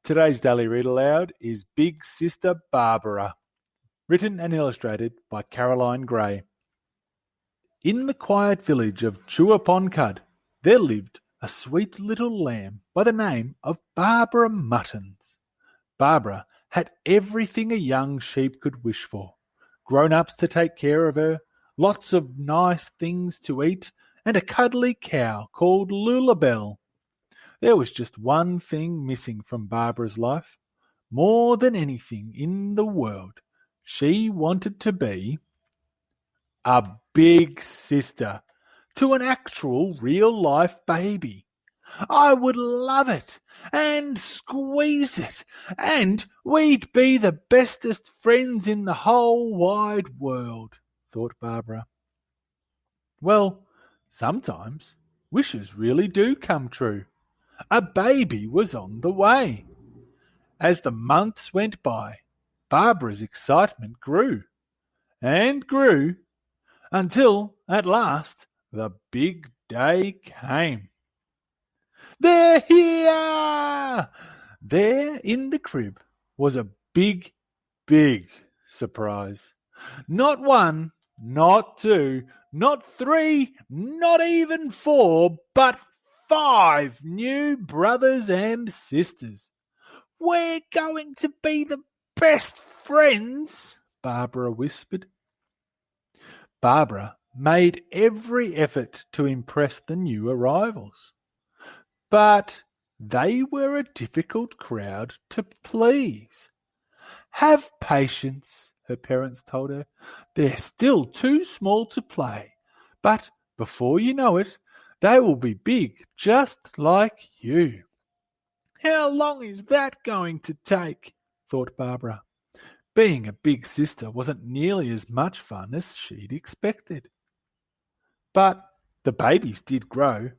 Today's Daily Read Aloud is Big Sister Baabara, written and illustrated by Caroline Gray. In the quiet village of Chuaponcud, there lived a sweet little lamb by the name of Baabara Muttons. Baabara had everything a young sheep could wish for. Grown-ups to take care of her, lots of nice things to eat, and a cuddly cow called Lullabelle. There was just one thing missing from Barbara's life. More than anything in the world, she wanted to be a big sister to an actual real-life baby. I would love it and squeeze it, and we'd be the bestest friends in the whole wide world, thought Barbara. Well, sometimes wishes really do come true. A baby was on the way. As the months went by, Barbara's excitement grew and grew until, at last, the big day came. They're here! There in the crib was a big, big surprise. Not one, not two, not three, not even four, but 5 new brothers and sisters. We're going to be the best friends, Barbara whispered. Barbara made every effort to impress the new arrivals. But they were a difficult crowd to please. Have patience, her parents told her. They're still too small to play, but before you know it, they will be big, just like you. How long is that going to take? Thought Barbara. Being a big sister wasn't nearly as much fun as she'd expected. But the babies did grow,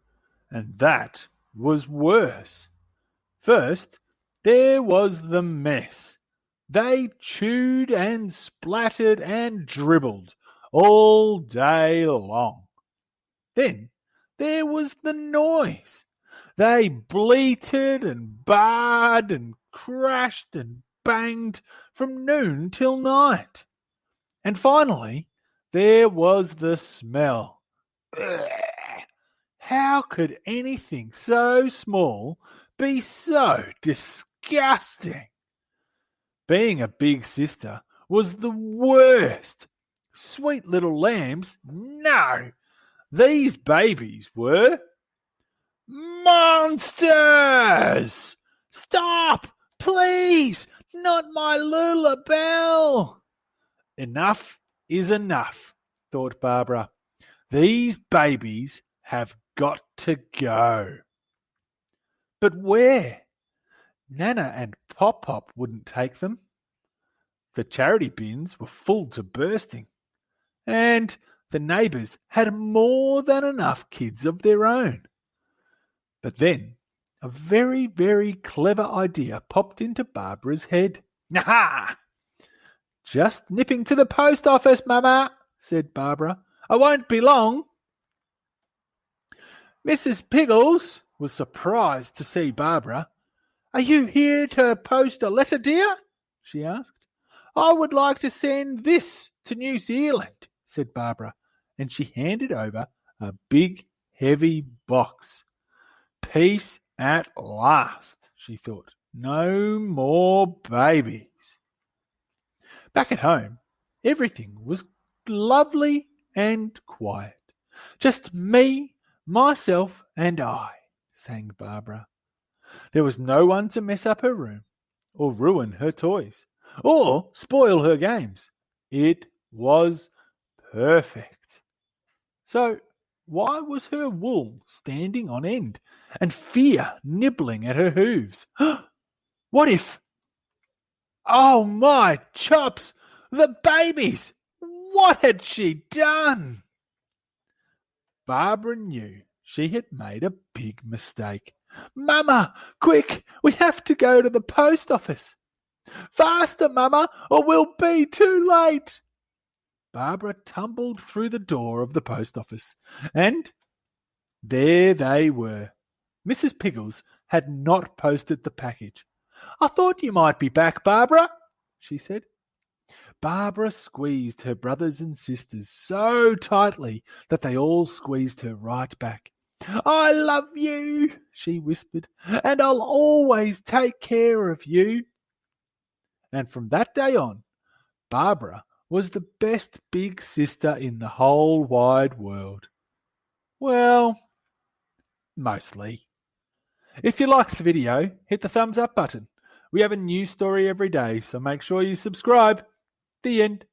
and that was worse. First, there was the mess. They chewed and splattered and dribbled all day long. Then there was the noise. They bleated and barred and crashed and banged from noon till night. And finally, there was the smell. Ugh. How could anything so small be so disgusting? Being a big sister was the worst. Sweet little lambs, no. These babies were monsters! Stop! Please! Not my Lullabelle! Enough is enough, thought Barbara. These babies have got to go. But where? Nana and Pop-Pop wouldn't take them. The charity bins were full to bursting, and the neighbours had more than enough kids of their own. But then a very, very clever idea popped into Barbara's head. Aha! Just nipping to the post office, Mama, said Barbara. I won't be long. Mrs. Piggles was surprised to see Barbara. Are you here to post a letter, dear? She asked. I would like to send this to New Zealand, said Barbara, and she handed over a big, heavy box. Peace at last, she thought. No more babies. Back at home, everything was lovely and quiet. Just me, myself, and I, sang Barbara. There was no one to mess up her room, or ruin her toys, or spoil her games. It was perfect. So why was her wool standing on end and fear nibbling at her hooves? What if... Oh, my chops! The babies! What had she done? Barbara knew she had made a big mistake. Mama, quick, we have to go to the post office. Faster, Mama, or we'll be too late. Barbara tumbled through the door of the post office, and there they were. Mrs. Piggles had not posted the package. "I thought you might be back, Barbara," she said. Barbara squeezed her brothers and sisters so tightly that they all squeezed her right back. "I love you," she whispered, "and I'll always take care of you." And from that day on, Barbara was the best big sister in the whole wide world. Well, mostly. If you liked the video, hit the thumbs up button. We have a new story every day, so make sure you subscribe. The end.